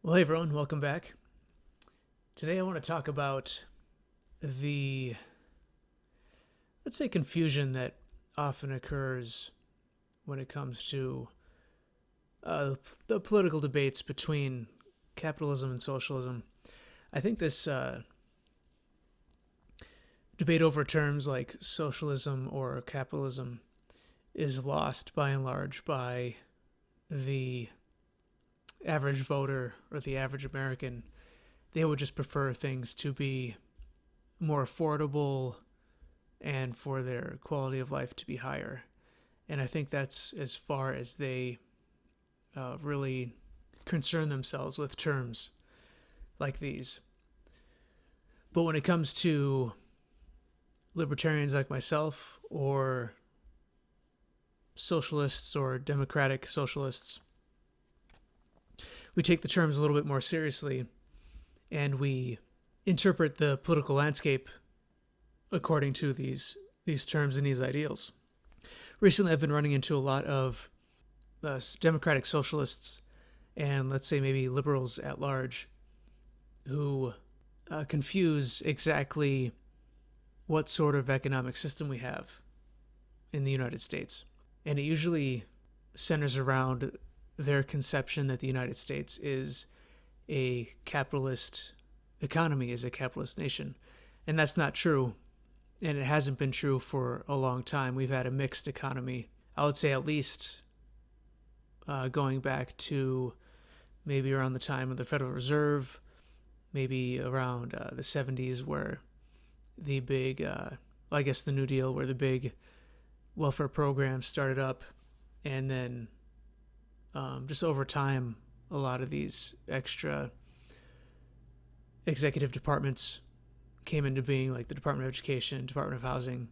Well, hey everyone, welcome back. Today I want to talk about the, let's say, confusion that often occurs when it comes to the political debates between capitalism and socialism. I think this debate over terms like socialism or capitalism is lost by and large by the average voter or the average American. They would just prefer things to be more affordable and for their quality of life to be higher. And I think that's as far as they really concern themselves with terms like these. But when it comes to libertarians like myself or socialists or democratic socialists, we take the terms a little bit more seriously and we interpret the political landscape according to these terms and these ideals. Recently, I've been running into a lot of democratic socialists and let's say maybe liberals at large who confuse exactly what sort of economic system we have in the United States. And it usually centers around their conception that the United States is a capitalist economy, is a capitalist nation. And that's not true. And it hasn't been true for a long time. We've had a mixed economy. I would say at least going back to maybe around the time of the Federal Reserve, maybe around the 70s, where the big, I guess the New Deal, where the big welfare programs started up. And then just over time, a lot of these extra executive departments came into being, like the Department of Education, Department of Housing.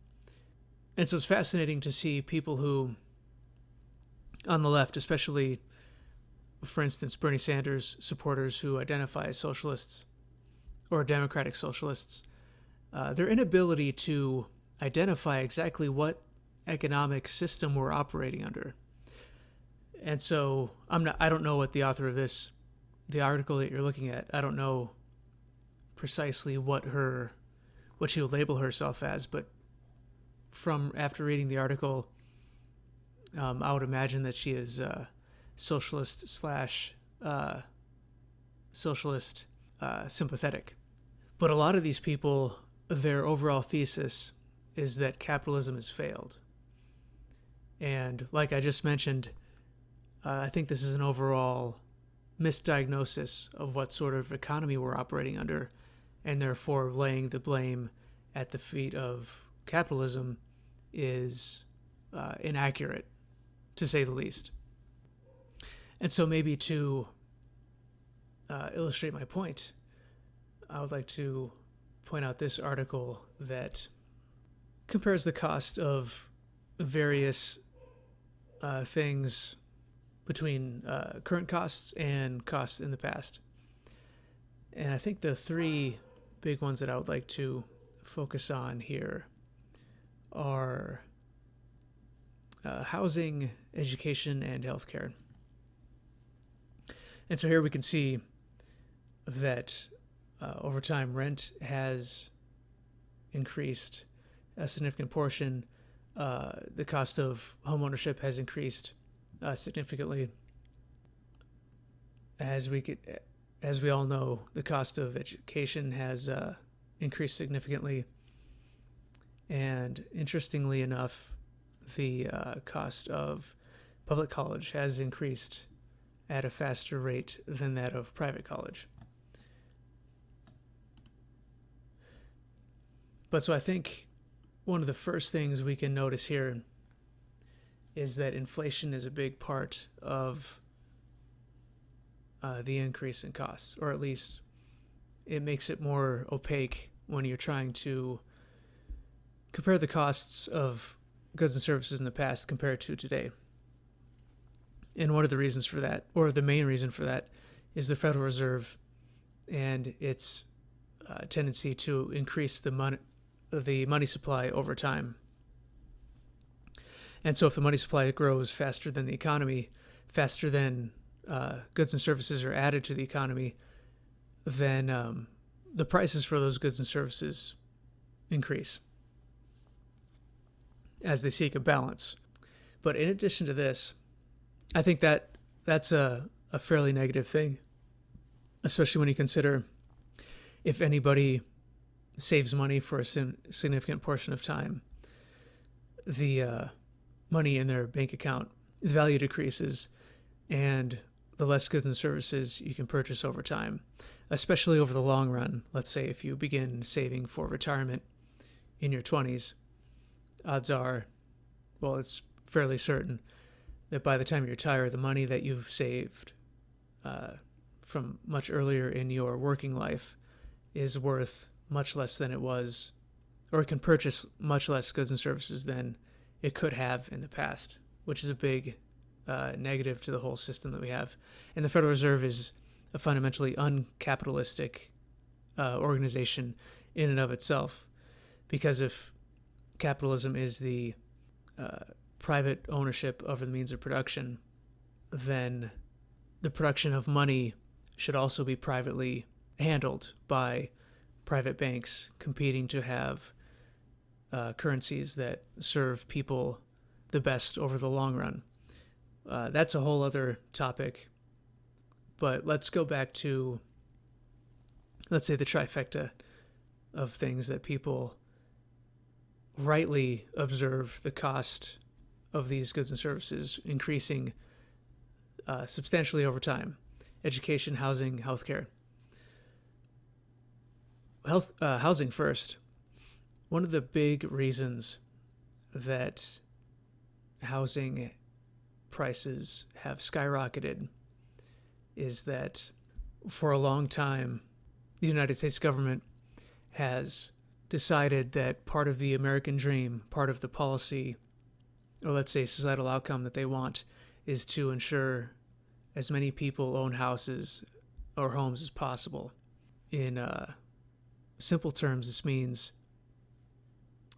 And so it's fascinating to see people who, on the left, especially, for instance, Bernie Sanders supporters who identify as socialists or democratic socialists, their inability to identify exactly what economic system we're operating under. And so I don't know what the author of the article that you're looking at, I don't know precisely what she would label herself as, but from after reading the article, I would imagine that she is socialist slash socialist sympathetic. But a lot of these people, their overall thesis is that capitalism has failed. And like I just mentioned, I think this is an overall misdiagnosis of what sort of economy we're operating under, and therefore laying the blame at the feet of capitalism is inaccurate, to say the least. And so maybe to illustrate my point, I would like to point out this article that compares the cost of various things between current costs and costs in the past. And I think the three big ones that I would like to focus on here are housing, education, and healthcare. And so here we can see that over time, rent has increased a significant portion. The cost of homeownership has increased significantly. As we all know, the cost of education has increased significantly, and interestingly enough, the cost of public college has increased at a faster rate than that of private college. But so I think one of the first things we can notice here is that inflation is a big part of the increase in costs, or at least it makes it more opaque when you're trying to compare the costs of goods and services in the past compared to today. And one of the reasons for that, or the main reason for that, is the Federal Reserve and its tendency to increase the money supply over time. And so if the money supply grows faster than the economy, faster than goods and services are added to the economy, then the prices for those goods and services increase as they seek a balance. But in addition to this, I think that that's a fairly negative thing, especially when you consider if anybody saves money for a significant portion of time, the money in their bank account, the value decreases, and the less goods and services you can purchase over time, especially over the long run. Let's say if you begin saving for retirement in your 20s, odds are, well, it's fairly certain that by the time you retire, the money that you've saved from much earlier in your working life is worth much less than it was, or it can purchase much less goods and services than it could have in the past, which is a big negative to the whole system that we have. And the Federal Reserve is a fundamentally uncapitalistic organization in and of itself, because if capitalism is the private ownership over the means of production, then the production of money should also be privately handled by private banks competing to have currencies that serve people the best over the long run. That's a whole other topic, but let's go back to, let's say, the trifecta of things that people rightly observe the cost of these goods and services increasing substantially over time: education, housing, healthcare. Housing first. One of the big reasons that housing prices have skyrocketed is that for a long time, the United States government has decided that part of the American dream, part of the policy, or let's say societal outcome that they want, is to ensure as many people own houses or homes as possible. In simple terms, this means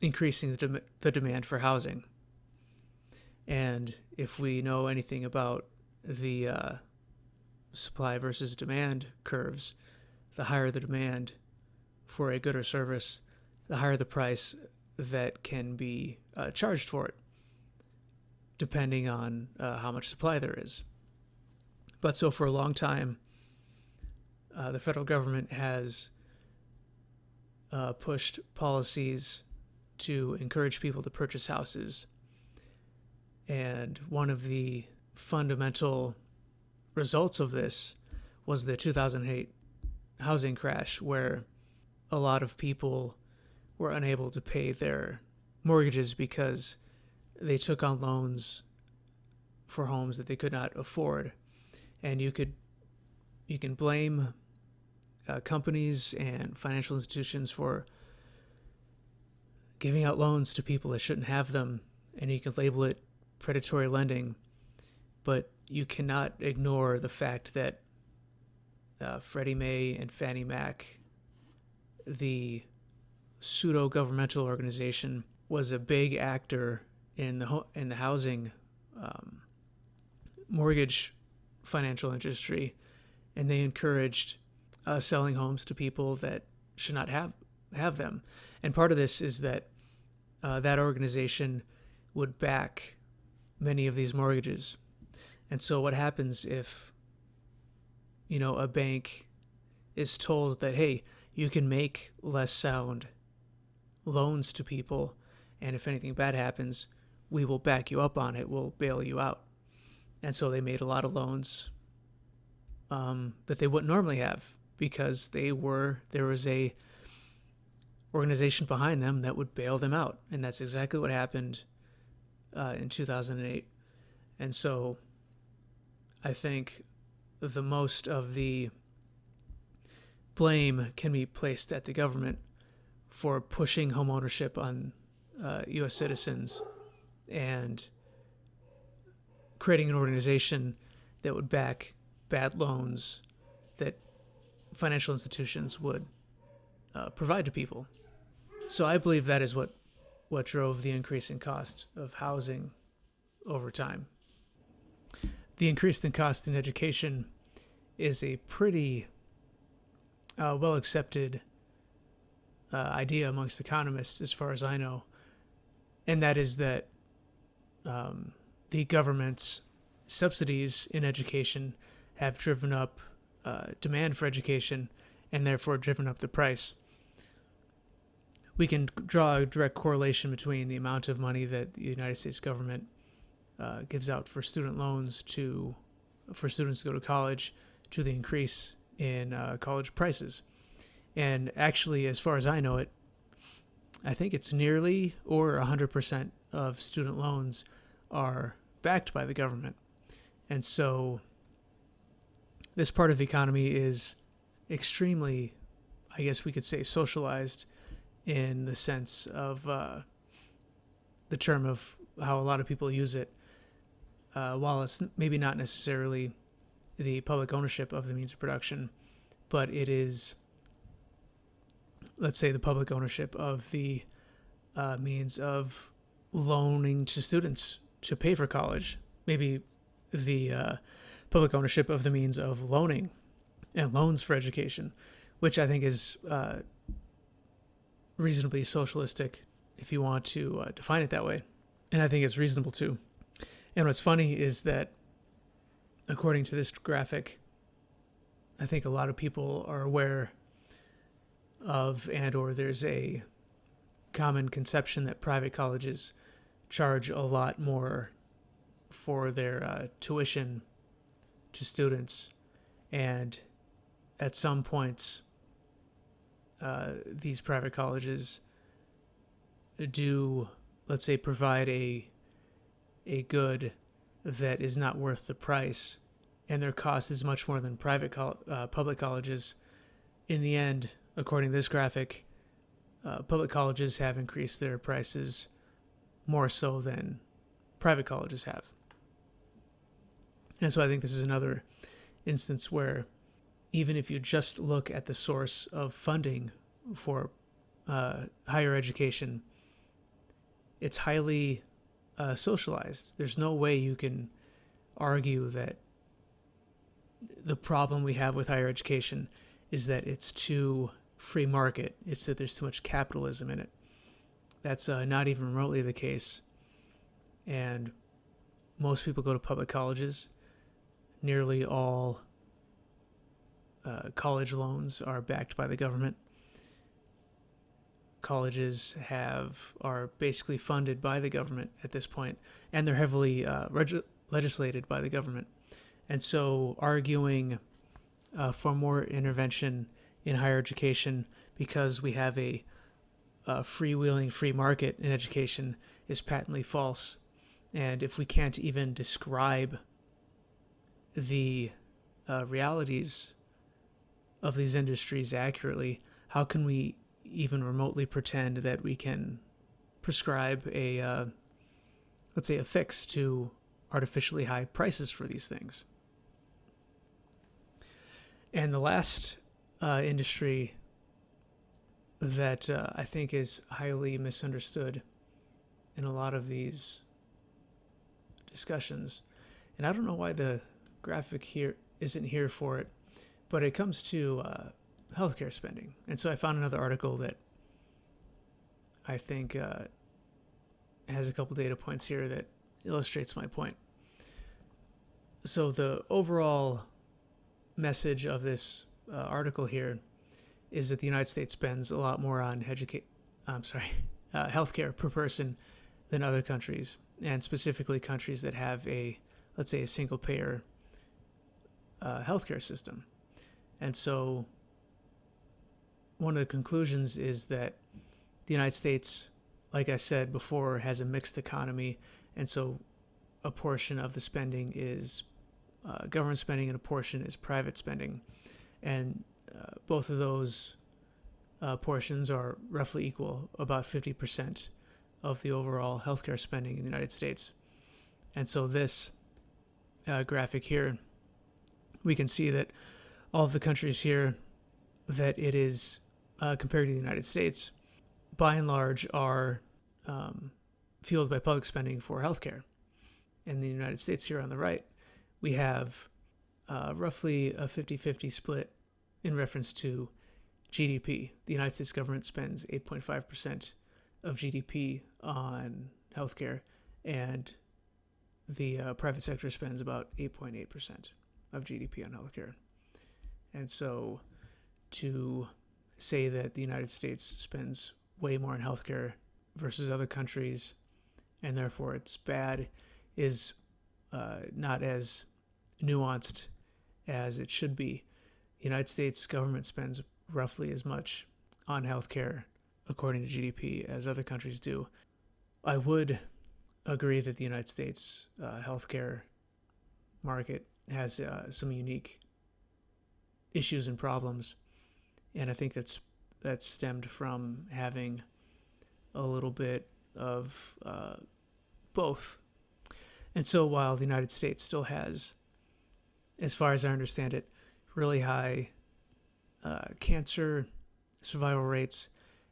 increasing the demand for housing. And if we know anything about the supply versus demand curves, the higher the demand for a good or service, the higher the price that can be charged for it, depending on how much supply there is. But so for a long time, the federal government has pushed policies to encourage people to purchase houses. And one of the fundamental results of this was the 2008 housing crash, where a lot of people were unable to pay their mortgages because they took on loans for homes that they could not afford. And you can blame companies and financial institutions for giving out loans to people that shouldn't have them, and you can label it predatory lending, but you cannot ignore the fact that Freddie Mae and Fannie Mac, the pseudo-governmental organization, was a big actor in the housing mortgage financial industry, and they encouraged selling homes to people that should not have them. And part of this is that that organization would back many of these mortgages. And so what happens if, a bank is told that, hey, you can make less sound loans to people, and if anything bad happens, we will back you up on it, we'll bail you out. And so they made a lot of loans that they wouldn't normally have, because there was a organization behind them that would bail them out. And that's exactly what happened in 2008. And so I think the most of the blame can be placed at the government for pushing home ownership on U.S. citizens and creating an organization that would back bad loans that financial institutions would provide to people. So I believe that is what drove the increase in cost of housing over time. the increase in cost in education is a pretty well accepted idea amongst economists, as far as I know, and that is that the government's subsidies in education have driven up demand for education and therefore driven up the price. We can draw a direct correlation between the amount of money that the United States government gives out for student loans for students to go to college to the increase in college prices. And actually, as far as I know it, I think it's nearly or 100% of student loans are backed by the government. And so this part of the economy is extremely, I guess we could say, socialized in the sense of the term of how a lot of people use it, while it's maybe not necessarily the public ownership of the means of production, but it is, let's say, the public ownership of the means of loaning to students to pay for college, maybe the public ownership of the means of loaning and loans for education, which I think is reasonably socialistic if you want to define it that way. And I think it's reasonable too. And what's funny is that according to this graphic, I think a lot of people are aware of, and or there's a common conception that private colleges charge a lot more for their tuition to students, and at some points these private colleges do, let's say, provide a good that is not worth the price, and their cost is much more than public colleges. In the end, according to this graphic, public colleges have increased their prices more so than private colleges have. And so I think this is another instance where even if you just look at the source of funding for higher education, it's highly socialized. There's no way you can argue that the problem we have with higher education is that it's too free market. It's that there's too much capitalism in it. That's not even remotely the case. And most people go to public colleges. Nearly all college loans are backed by the government. Colleges are basically funded by the government at this point, and they're heavily legislated by the government. And so arguing for more intervention in higher education because we have a freewheeling free market in education is patently false. And if we can't even describe the realities of these industries accurately, how can we even remotely pretend that we can prescribe let's say, a fix to artificially high prices for these things? And the last industry that I think is highly misunderstood in a lot of these discussions, and I don't know why the graphic here isn't here for it, but it comes to healthcare spending. And so I found another article that I think has a couple data points here that illustrates my point. So the overall message of this article here is that the United States spends a lot more on healthcare per person than other countries, and specifically countries that have let's say, a single payer healthcare system. And so one of the conclusions is that the United States, like I said before, has a mixed economy, and so a portion of the spending is government spending and a portion is private spending. And both of those portions are roughly equal, about 50% of the overall healthcare spending in the United States. And so this graphic here, we can see that all of the countries here that it is compared to the United States, by and large, are fueled by public spending for healthcare. In the United States here on the right, we have roughly a 50-50 split in reference to GDP. The United States government spends 8.5% of GDP on healthcare, and the private sector spends about 8.8% of GDP on healthcare. And so to say that the United States spends way more on healthcare versus other countries, and therefore it's bad, is not as nuanced as it should be. The United States government spends roughly as much on healthcare according to GDP as other countries do. I would agree that the United States healthcare market has some unique issues and problems, and I think that's stemmed from having a little bit of both. And so while the United States still has, as far as I understand it, really high cancer survival rates,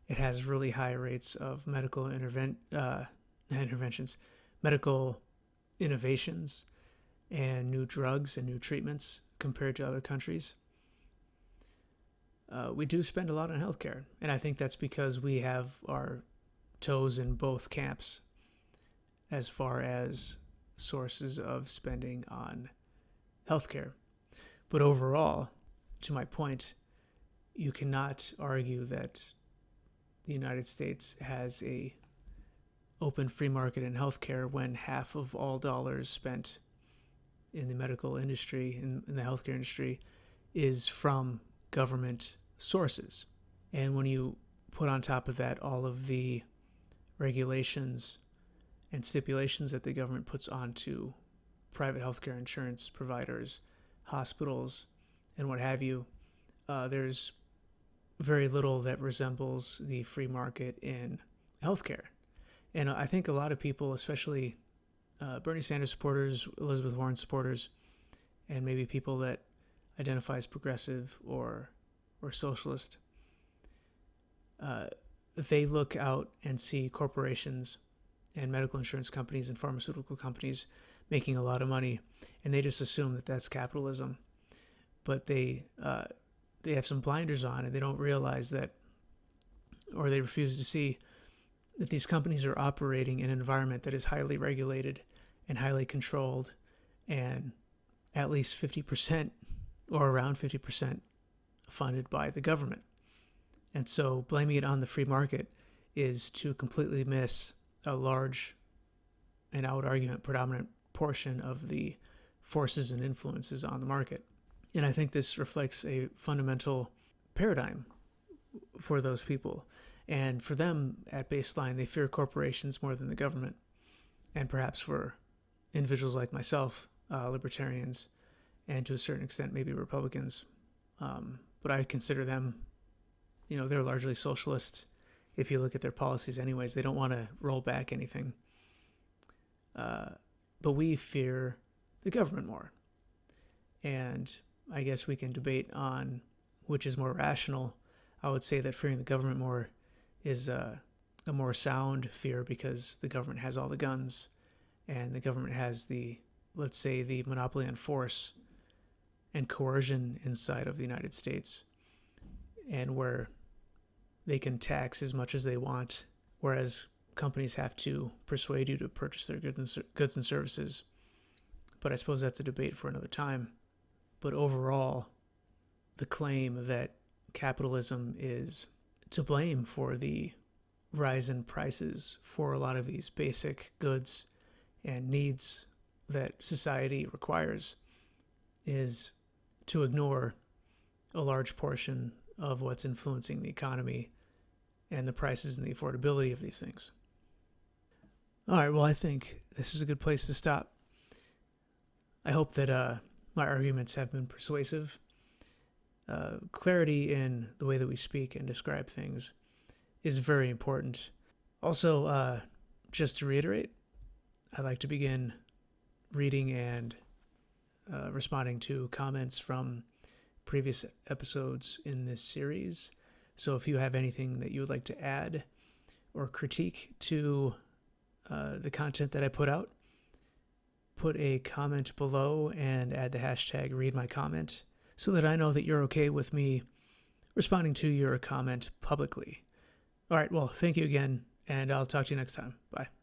it has really high rates of medical interventions, medical innovations, and new drugs and new treatments compared to other countries. We do spend a lot on healthcare, and I think that's because we have our toes in both camps as far as sources of spending on healthcare. But overall, to my point, you cannot argue that the United States has a open free market in healthcare when half of all dollars spent in the medical industry, in the healthcare industry, is from government sources. And when you put on top of that all of the regulations and stipulations that the government puts onto private healthcare insurance providers, hospitals, and what have you, there's very little that resembles the free market in healthcare. And I think a lot of people, especially Bernie Sanders supporters, Elizabeth Warren supporters, and maybe people that identify as progressive or socialist, they look out and see corporations and medical insurance companies and pharmaceutical companies making a lot of money, and they just assume that that's capitalism. But they have some blinders on, and they don't realize that, or they refuse to see that these companies are operating in an environment that is highly regulated and highly controlled, and at least 50% or around 50% funded by the government. And so blaming it on the free market is to completely miss a large, and I would argue, predominant portion of the forces and influences on the market. And I think this reflects a fundamental paradigm for those people. And for them, at baseline, they fear corporations more than the government. And perhaps for individuals like myself, libertarians, and to a certain extent, maybe Republicans. But I consider them, they're largely socialist. If you look at their policies anyways, they don't want to roll back anything. But we fear the government more. And I guess we can debate on which is more rational. I would say that fearing the government more is a more sound fear, because the government has all the guns, and the government has the monopoly on force and coercion inside of the United States, and where they can tax as much as they want, whereas companies have to persuade you to purchase their goods and services. But I suppose that's a debate for another time. But overall, the claim that capitalism is to blame for the rise in prices for a lot of these basic goods and needs that society requires is to ignore a large portion of what's influencing the economy and the prices and the affordability of these things. All right, well, I think this is a good place to stop. I hope that my arguments have been persuasive. Clarity in the way that we speak and describe things is very important. Also, just to reiterate, I'd like to begin reading and responding to comments from previous episodes in this series. So if you have anything that you would like to add or critique to the content that I put out, put a comment below and add the hashtag read my comment so that I know that you're okay with me responding to your comment publicly. All right, well, thank you again, and I'll talk to you next time. Bye.